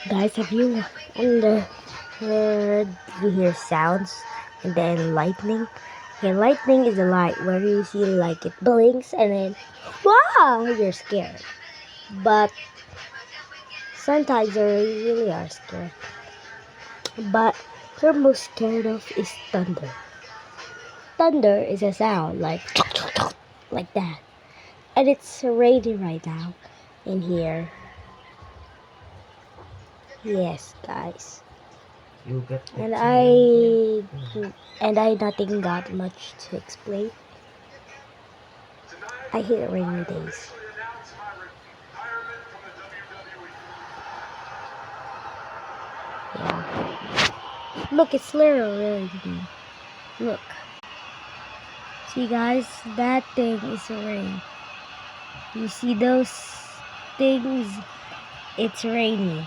Guys, have you heard you hear sounds and then lightning? Okay, lightning is a light where you see like it blinks and then wow, you're scared. But sometimes you really are scared. But what you're most scared of is thunder. Thunder is a sound like that. And it's raining right now in here. Yes, guys. You get And excellent. I nothing got much to explain. I hate rainy days. Yeah. Look, it's literally raining. Look. See guys, that thing is rain. You see those things? It's raining.